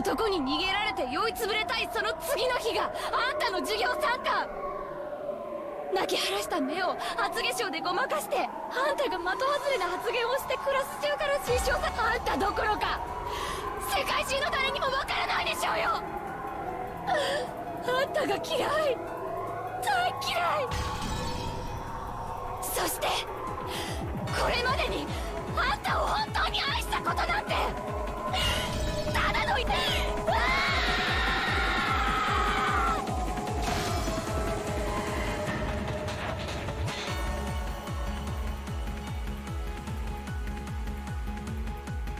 男に逃げられて酔いつぶれたいその次の日があんたの授業参観。泣き晴らした目を厚化粧でごまかしてあんたが的外れな発言をしてクラス中から失笑さ。あんたどころか世界中の誰にもわからないでしょうよ。あんたが嫌い、大嫌い。そしてこれまでにあんたを本当に愛したことなんてただの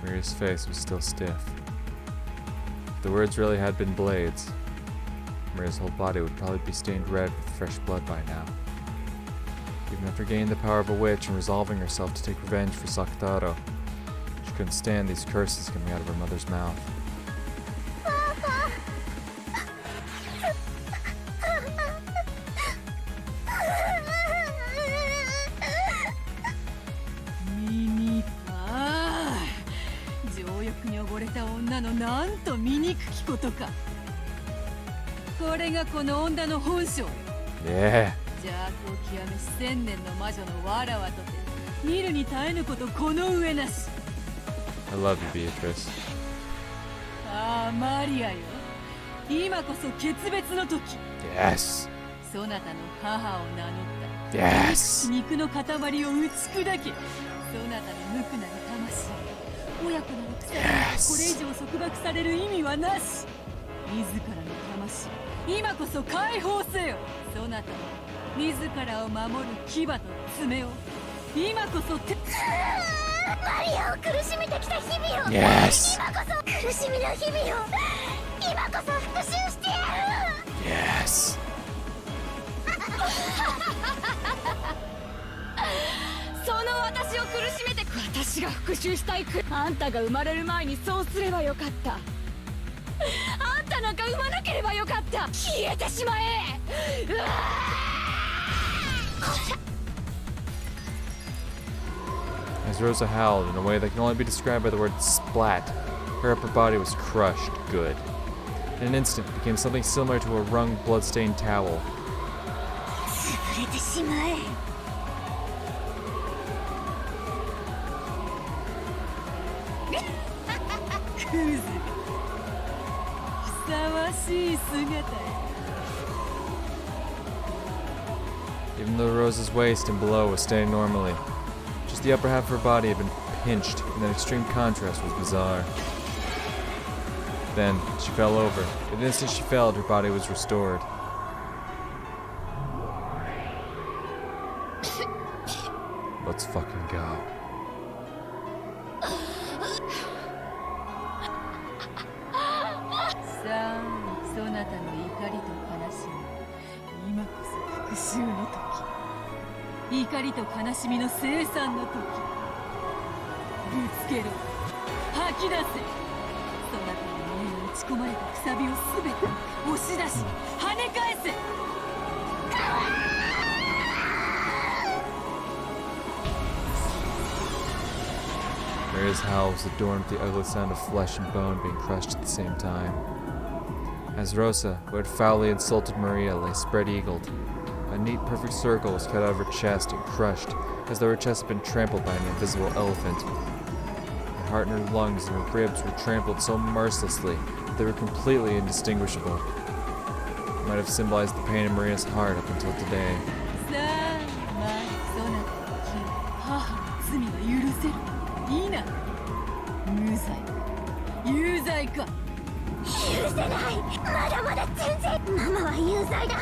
Maria's face was still stiff. If the words really had been blades, Maria's whole body would probably be stained red with fresh blood by now. Even after gaining the power of a witch and resolving herself to take revenge for Sakutaro, she couldn't stand these curses coming out of her mother's mouth. Yeah. 邪悪を極めし千年の魔女のわらわとて見るに耐えぬことこの上なし。 I love you, Beatrice. ああマリアよ、今こそ決別の時。 Yes. そなたの母を名乗った。 Yes. 肉の塊を打ち砕け。そなたの無垢なる魂、親子なる草にこれ以上束縛される意味はなし。自らの魂、今こそ解放せよ。そなたの自らを守る牙と爪を今こそマリアを苦しめてきた日々を、Yes. 今こそ苦しみの日々を今こそ復讐してやる。 Yes. その私を苦しめて私が復讐したいあんたが生まれる前にそうすればよかった。あんたなんか産まなければよかった。消えてしまえ。うわAs Rosa howled in a way that can only be described by the word splat, her upper body was crushed good. In an instant, it became something similar to a wrung, blood-stained towel. 潰れてしまえ。クズ、ふさわしい姿よ。 Even though Rosa's waist and below was staying normally, just the upper half of her body had been pinched, and that extreme contrast was bizarre. Then, she fell over. The instant she fell, her body was restored. Let's fucking go. さあ、そなたの怒りと悲しみ、今こそ復讐の時。怒りと悲しみの生産の時。ぶつけろ、吐き出せ。そなたの胸に打ち込まれたくさびをすべて押し出し跳ね返せ。 Maria's howl was adorned with the ugly sound of flesh and bone being crushed at the same time. As Rosa, who had foully insulted Maria, lay spread-eagled, a neat, perfect circle was cut out of her chest and crushed, as though her chest had been trampled by an invisible elephant. Her heart and her lungs and her ribs were trampled so mercilessly that they were completely indistinguishable. It might have symbolized the pain in Maria's heart up until today. さあ、まあ、そなたの気母の罪は許せる。いいな。無罪か、有罪か。許せない。まだまだ全然。ママは有罪だ。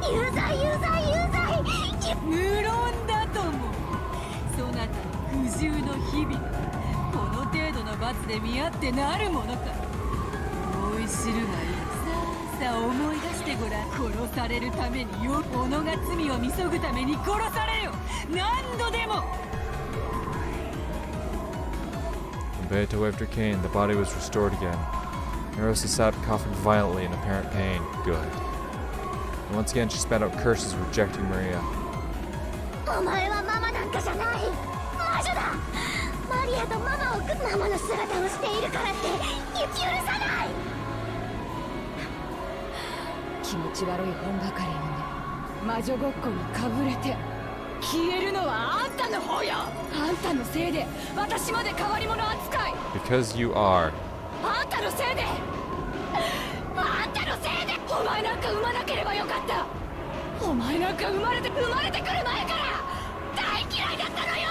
有罪、有罪、有罪。無論だとも。そなたの苦渋の日々がこの程度の罰で見合ってなるものか。思い知るがいい。さあ思い出してごらん。殺されるためによ。己が罪を見そぐために殺されよ。何度でも。 When Beata waved her cane, the body was restored again. Rosa sat up coughing violently in apparent pain. Good. And once again she spat out curses rejecting Maria. お前はママなんかじゃない。魔女だ。マリアとママの姿をしているからって許さない。気持ち悪い本ばかり読んで魔女ごっこにかぶれて消えるのはあんたの方よ。あんたのせいで私まで変わり者扱い。 Because you are. あんたのせいであんたのせいでお前なんか産まなければよかった。お前なんか生まれてくる前から大嫌いだったのよ。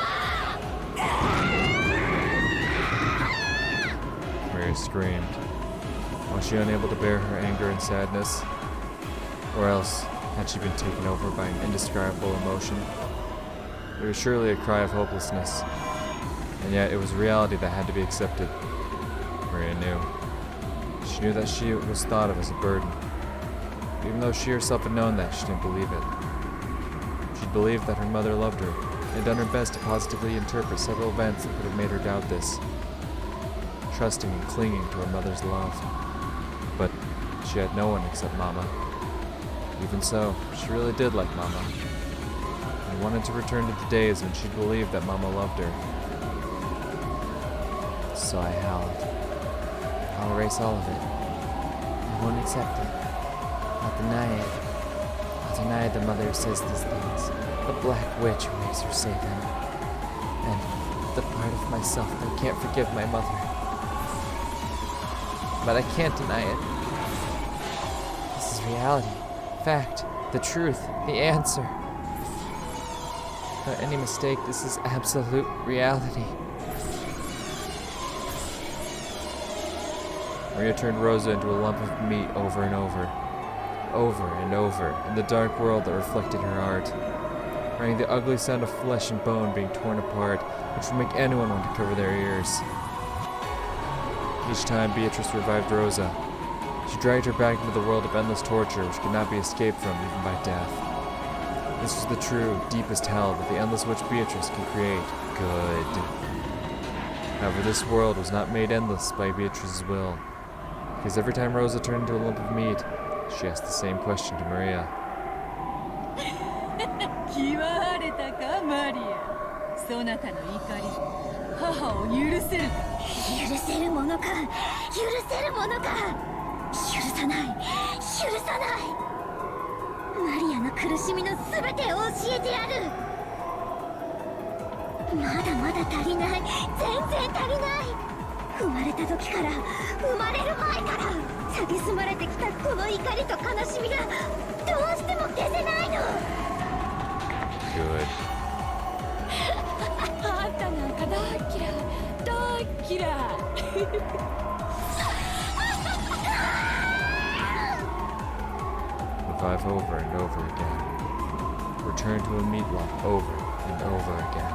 Mary screamed. Was she unable to bear her anger and sadness? Or else had she been taken over by an indescribable emotion? It was surely a cry of hopelessness, and yet it was reality that had to be accepted. Maria knew. She knew that she was thought of as a burden. Even though she herself had known that, she didn't believe it. She believed that her mother loved her, and had done her best to positively interpret several events that could have made her doubt this, trusting and clinging to her mother's love. But she had no one except Mama. Even so, she really did like Mama, and wanted to return to the days when she believed that Mama loved her. So I howled. I'll erase all of it. I won't accept it. I'll deny it. I'll deny the mother who says these things, the black witch who makes her say them, and the part of myself that can't forgive my mother. But I can't deny it. This is reality, fact, the truth, the answer. Without any mistake, this is absolute reality. Maria turned Rosa into a lump of meat over and over and over, in the dark world that reflected her art, hearing the ugly sound of flesh and bone being torn apart, which would make anyone want to cover their ears. Each time Beatrice revived Rosa, she dragged her back into the world of endless torture which could not be escaped from even by death. This was the true, deepest hell that the endless witch Beatrice can create. Good. However, this world was not made endless by Beatrice's will, because every time Rosa turned into a lump of meat, she asked the same question to Maria. 気は晴れたかマリア。そなたの怒り、母を許せるか。許せるものか、許せるものか。許さない、許さない。マリアの苦しみのすべてを教えてやる。まだまだ足りない、全然足りない。生まれた時から、生まれる前から蔑まれてきたこの怒りと悲しみがどうしても消せないの。 Good. あんたなんか大嫌い、大嫌い。Revive over and over again. Return to a meat lump over and over again.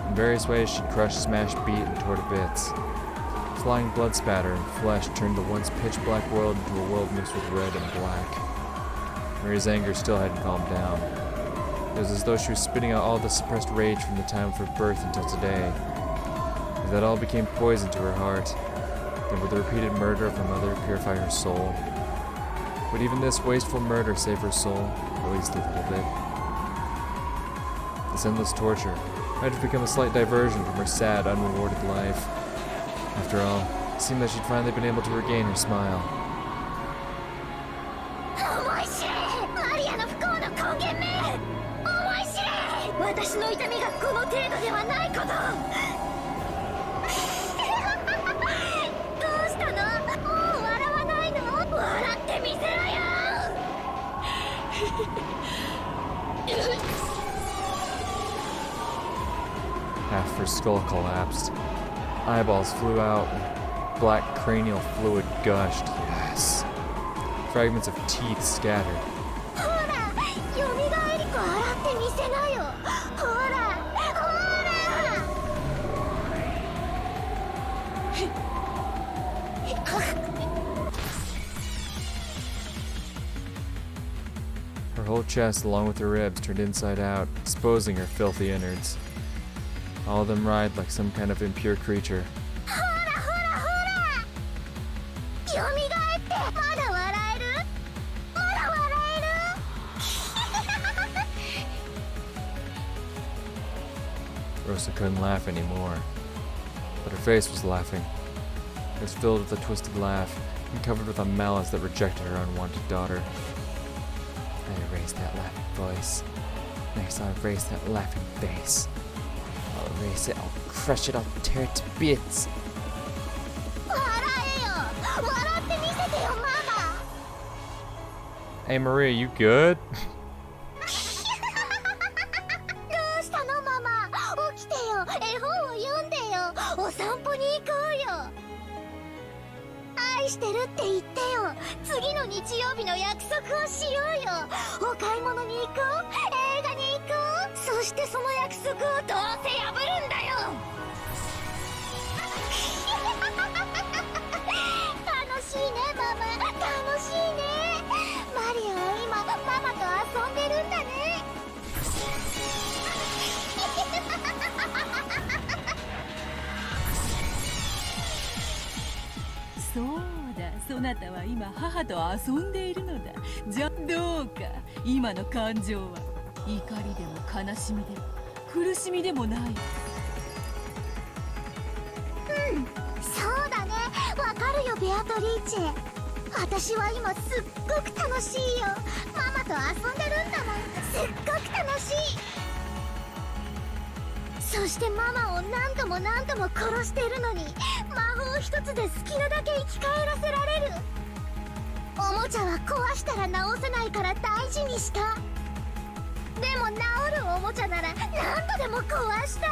In various ways she crushed, smashed, beat, and tore to bits. Flying blood spatter and flesh turned the once pitch-black world into a world mixed with red and black. Maria's anger still hadn't calmed down. It was as though she was spitting out all the suppressed rage from the time of her birth until today. If that all became poison to her heart, then would the repeated murder of her mother purify her soul? Would even this wasteful murder save her soul, at least a little bit? This endless torture might have become a slight diversion from her sad, unrewarded life. After all, it seemed that she'd finally been able to regain her smile. 思い知れ、マリアの不幸の根源め。思い知れ、私の痛みがこの程度ではないこと。どうしたの？もう笑わないの？笑ってみせろよ。Half her skull collapsed. Eyeballs flew out, and black cranial fluid gushed. Yes. Fragments of teeth scattered. ほら、よみがえりこ洗ってみせなよ。ほら、ほら。Her whole chest, along with her ribs, turned inside out, exposing her filthy innards. All of them writhed like some kind of impure creature. ほらほらほら。よみがえってまだ笑える？まだ笑えるRosa couldn't laugh anymore, but her face was laughing. It was filled with a twisted laugh, and covered with a malice that rejected her unwanted daughter. I erased that laughing voice. Next I'll erase that laughing face. I'll erase it, I'll crush it, I'll tear it to bits. Hey Maria, you good? どうしたのママ、起きてよ、絵本を読んでよ、お散歩に行こうよ。愛してるって言ってよ、次の日曜日の約束をしようよ。お買い物に行こう、映画に行こう、そしてその約束をどうせ破るんだよ。楽しいねママ、楽しいね。マリアは今ママと遊んでるんだね。そうだ、そなたは今母と遊んでいるのだ。じゃどうか、今の感情は怒りでも悲しみでも苦しみでもない。そうだね、わかるよベアトリーチェ。私は今すっごく楽しいよ。ママと遊んでるんだもん。すっごく楽しい。そしてママを何度も何度も殺してるのに、魔法一つで好きなだけ生き返らせられる。おもちゃは壊したら直せないから大事にした。でも治るおもちゃなら何度でも壊したい。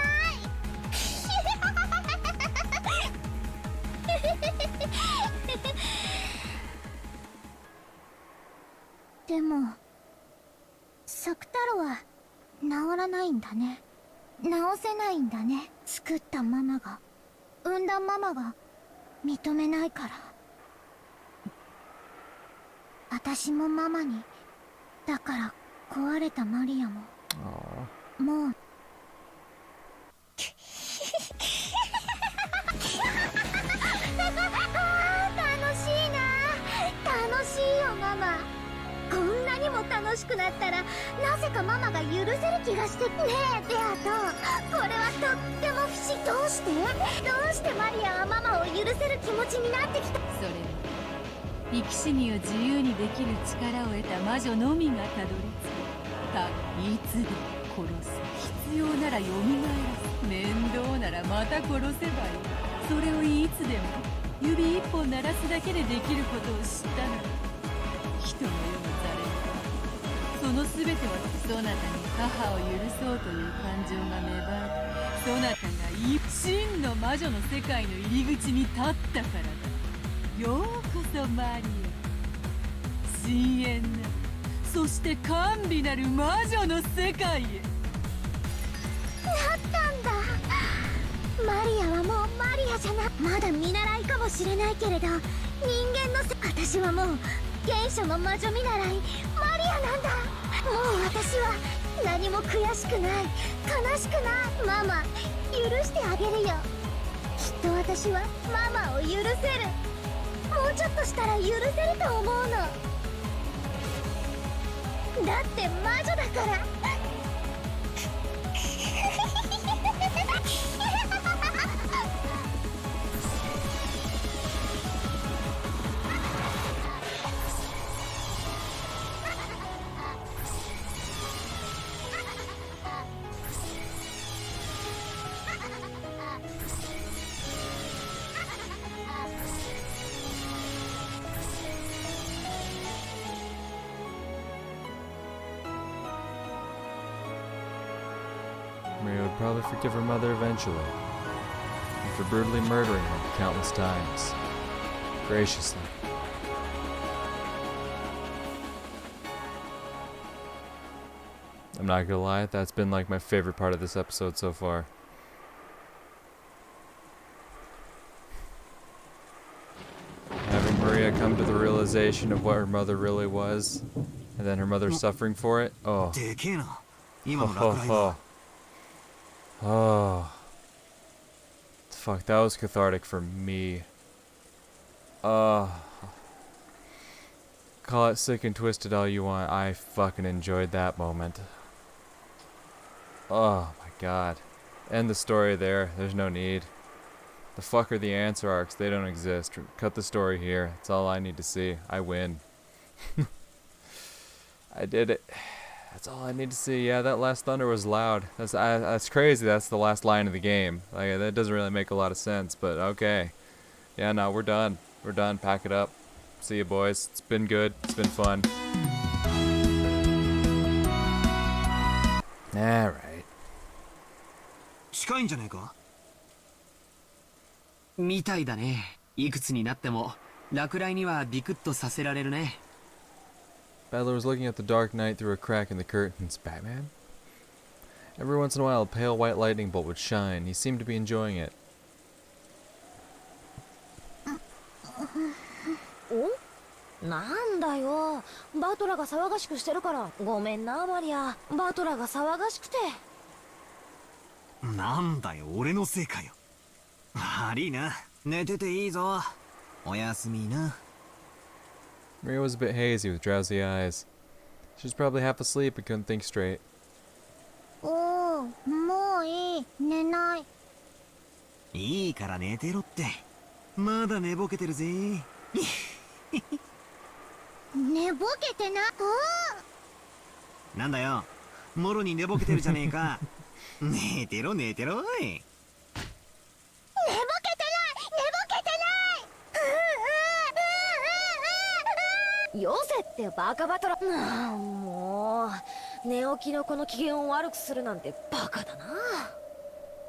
でも作太郎は治らないんだね。治せないんだね。作ったママが、産んだママが認めないから。私もママに、だから壊れたマリアももう楽しいな。楽しいよママ。こんなにも楽しくなったらなぜかママが許せる気がして。ねえベアト、これはとっても不思議。どうしてマリアはママを許せる気持ちになってきた。それは生き死にを自由にできる力を得た魔女のみがたどり着く。たいつでも殺す、必要なら蘇らす、面倒ならまた殺せばいい。それをいつでも指一本鳴らすだけでできることを知ったのだ。人の世のその全てはそなたに母を許そうという感情が芽生え、そなたが真の魔女の世界の入り口に立ったからだ。ようこそマリア、深遠な、そして甘美なる魔女の世界へ。なったんだ。マリアはもうマリアじゃな。まだ見習いかもしれないけれど、人間の私はもう原初の魔女見習いマリアなんだ。もう私は何も悔しくない、悲しくない。ママ、許してあげるよ。きっと私はママを許せる。もうちょっとしたら許せると思うの。だって魔女だから。Maria would probably forgive her mother eventually, after brutally murdering her countless times. Graciously. I'm not gonna lie, that's been like my favorite part of this episode so far. Having Maria come to the realization of what her mother really was, and then her mother suffering for it. Oh. Oh. Fuck, that was cathartic for me. Call it sick and twisted all you want. I fucking enjoyed that moment. Oh my god. End the story there. There's no need. The fuck are the answer arcs? They don't exist. Cut the story here. That's all I need to see. I win. I did it. That's all I need to see. Yeah, that last thunder was loud. That's crazy. That's the last line of the game. Like, that doesn't really make a lot of sense, but okay. Yeah, no, we're done. We're done. Pack it up. See you, boys. It's been good. It's been fun. Alright. 近いんじゃねえかみたいだね。いくつになっても落雷にはビクッとさせられるね。Battler was looking at the dark night through a crack in the curtains. Batman? Every once in a while, a pale white lightning bolt would shine. He seemed to be enjoying it. なんだよ、バトラが騒がしくしてるからごめんなマリア。バトラが騒がしくて。なんだよ、俺のせいかよ。悪いな。寝てていいぞ。おやすみな。Maria was a bit hazy with drowsy eyes. She was probably half asleep and couldn't think straight. おお、もういい。寝ない。いいから寝てろって。まだ寝ぼけてるぜ。寝ぼけてな。なんだよ、もろに寝ぼけてるじゃねえか。寝てろ寝てろおい。寝ぼけてない、寝ぼけてない。よせってバカバトラ。もう寝起きのこの機嫌を悪くするなんてバカだな。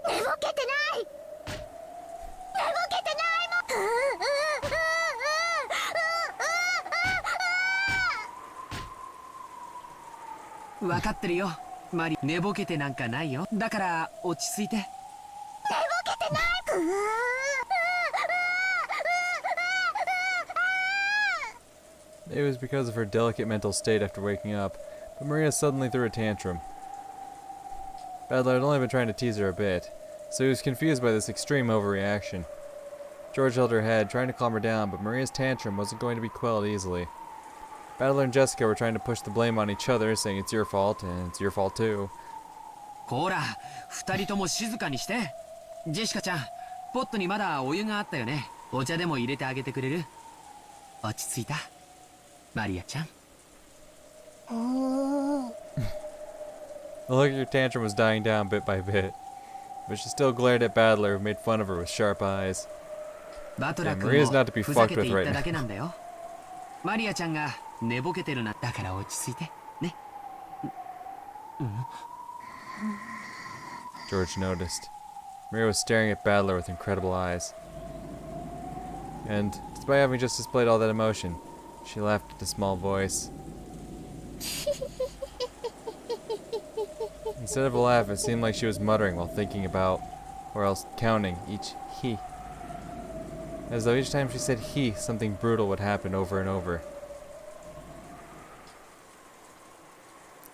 寝ぼけてない、寝ぼけてないもん。分かってるよマリ。寝ぼけてなんかないよ。だから落ち着いて。寝ぼけてない。It was because of her delicate mental state after waking up, but Maria suddenly threw a tantrum. Battler had only been trying to tease her a bit, so he was confused by this extreme overreaction. George held her head, trying to calm her down, but Maria's tantrum wasn't going to be quelled easily. Battler and Jessica were trying to push the blame on each other, saying it's your fault, and it's your fault too. こら、二人とも静かにして。ジェシカちゃん、ポットにまだお湯があったよね。お茶でも入れてあげてくれる？落ち着いた？マリアちゃん。The look of your tantrum was dying down bit by bit, but she still glared at Battler, who made fun of her with sharp eyes. バトラ君 Maria's not to be もふざ fucked けて with 言っ right た now. だけなんだよ。マリアちゃんが寝ぼけてるな。だから落ち着いてね。George noticed. Maria was staring at Battler with incredible eyes. And, despite having just displayed all that emotion, she laughed in a small voice. Instead of a laugh, it seemed like she was muttering while thinking about, or else counting, each he. As though each time she said he, something brutal would happen over and over.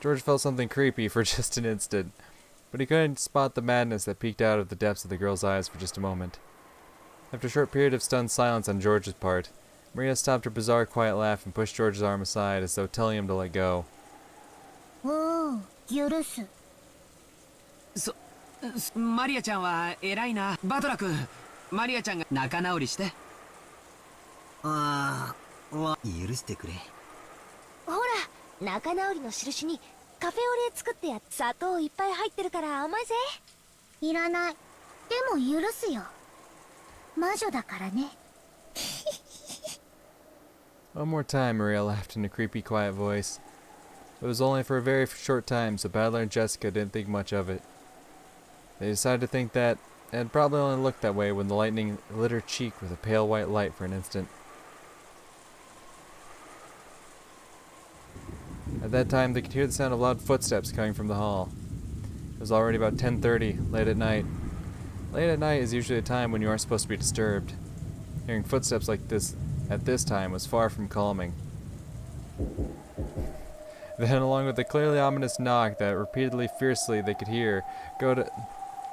George felt something creepy for just an instant, but he couldn't spot the madness that peeked out of the depths of the girl's eyes for just a moment. After a short period of stunned silence on George's part, Maria stopped her bizarre quiet laugh and pushed George's arm aside as though telling him to let go. マリアちゃんは偉いな。バトラ君、マリアちゃんが仲直りして。ああ、許してくれ。ほら、仲直りの印にカフェオレ作ってやっ。砂糖いっぱい入ってるから甘いぜ。いらない。でも許すよ。魔女だからね。One more time, Maria laughed in a creepy, quiet voice. It was only for a very short time, so Battler and Jessica didn't think much of it. They decided to think that it had probably only looked that way when the lightning lit her cheek with a pale white light for an instant. At that time, they could hear the sound of loud footsteps coming from the hall. It was already about 10:30, late at night. Late at night is usually a time when you aren't supposed to be disturbed. Hearing footsteps like this at this time was far from calming. Then, along with the clearly ominous knock that repeatedly fiercely they could hear, oh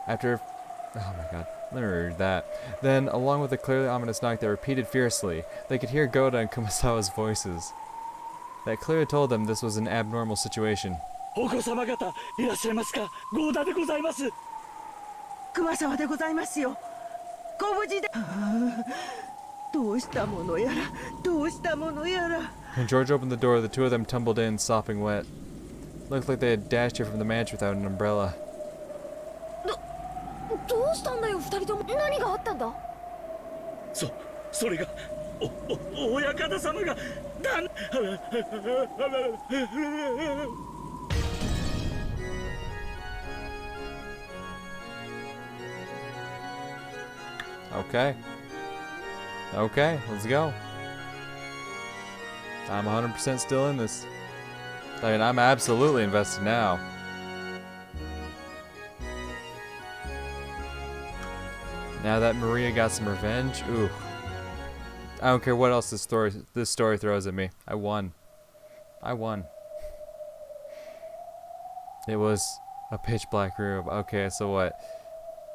my god, let me read that. Then, along with the clearly ominous knock that repeated fiercely, they could hear Goda and Kumasawa's voices. That clearly told them this was an abnormal situation. お子様方いらっしゃいますか。ゴーダでございます。熊沢でございますよ。ご無事で。どうしたものやら、どうしたものやら。 When George opened the door, the two of them tumbled in, sopping wet. Looked like they had dashed here from the mansion without an umbrella. どうしたんだよ二人とも。何があったんだ。それが親方様がOkay. Okay, let's go. I'm 100% still in this. I mean, I'm absolutely invested now. Now that Maria got some revenge, ooh. I don't care what else this story throws at me. I won. I won. It was a pitch black room. Okay, so what?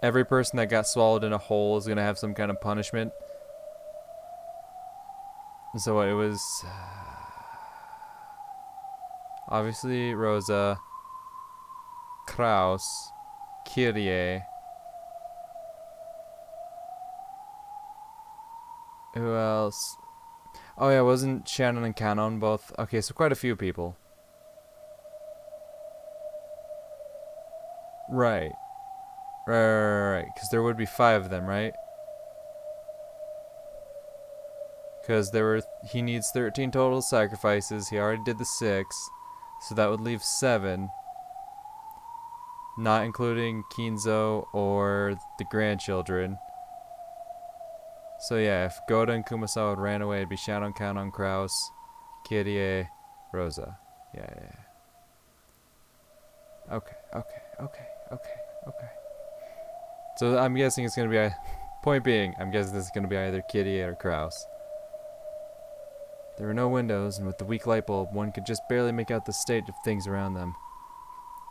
Every person that got swallowed in a hole is gonna have some kind of punishment. So it was obviously Rosa, Kraus, Kyrie. Who else? Oh yeah, wasn't Shannon and Canon both? Okay, so quite a few people. Right. Right. Because there would be 5 of them, right? Because he needs 13 total sacrifices. He already did the 6. So that would leave 7. Not including Kinzo or the grandchildren. So yeah, if Goda and Kumasawa ran away, it'd be Shannon, Kanon, Kraus, Kyrie, Rosa. Yeah. Okay. So I'm guessing it's gonna be point being, I'm guessing this is gonna be either Kyrie or Kraus. There were no windows, and with the weak light bulb, one could just barely make out the state of things around them.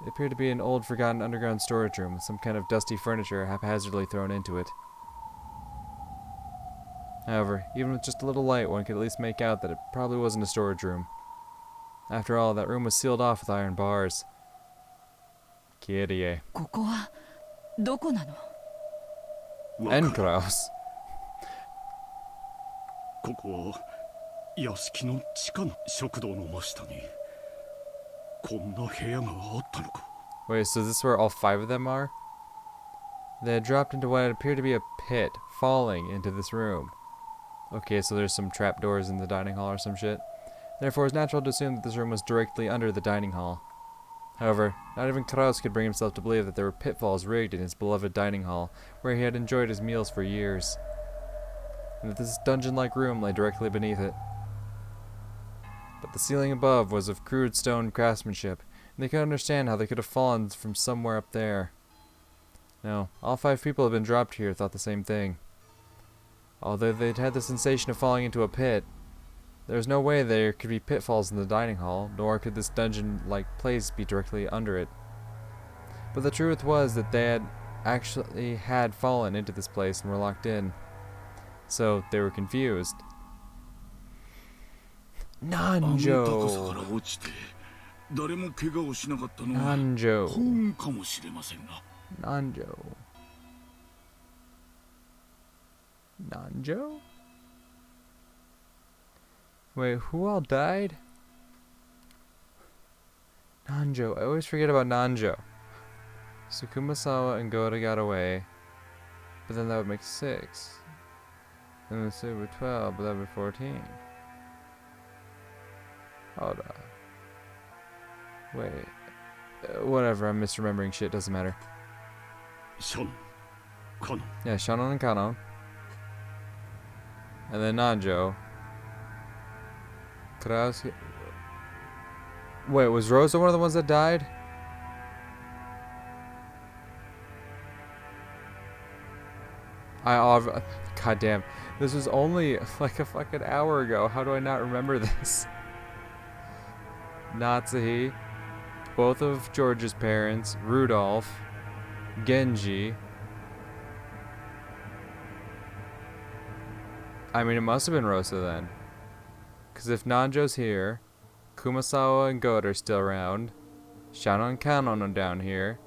It appeared to be an old, forgotten underground storage room with some kind of dusty furniture haphazardly thrown into it. However, even with just a little light, one could at least make out that it probably wasn't a storage room. After all, that room was sealed off with iron bars. Kyrie. ここはどこなの？ And Kraus. ここは屋敷の地下の食堂の真下にこんな部屋があったのか。 Wait, so this is where all 5 of them are? They had dropped into what appeared to be a pit, falling into this room. Okay, so there's some trapdoors in the dining hall or some shit. Therefore, it's natural to assume that this room was directly under the dining hall. However, not even Kraus could bring himself to believe that there were pitfalls rigged in his beloved dining hall, where he had enjoyed his meals for years, and that this dungeon-like room lay directly beneath it. But the ceiling above was of crude stone craftsmanship, and they could understand how they could have fallen from somewhere up there. No, all 5 people who had been dropped here thought the same thing. Although they'd had the sensation of falling into a pit, there was no way there could be pitfalls in the dining hall, nor could this dungeon-like place be directly under it. But the truth was that they had fallen into this place and were locked in. So they were confused. あの高さ Nanjo! から落ちて誰も怪我をしなかったのは Nanjo! 幸運かもしれませんが。 Nanjo? Nanjo? Wait, who all died? Nanjo. I always forget about Nanjo. So Kumasawa and Goda got away, but then that would make 6. And then say we're 12, but that would be 14. Hold on. Wait. Whatever, I'm misremembering shit, doesn't matter. ション、カノン、 Yeah, Shannon and Kanon. And then Nanjo. Kraus. Wait, was Rosa one of the ones that died? God damn. This was only like a fucking hour ago. How do I not remember this? Natsuhi. Both of George's parents. Rudolph. Genji. I mean, it must have been Rosa then. Because if Nanjo's here, Kumasawa and Goda are still around, Shannon and Kanon are down here,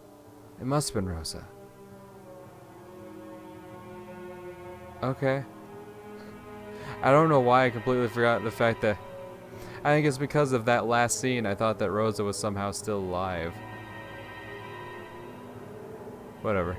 it must have been Rosa. Okay. I don't know why I completely forgot the fact that... I think it's because of that last scene I thought that Rosa was somehow still alive. Whatever.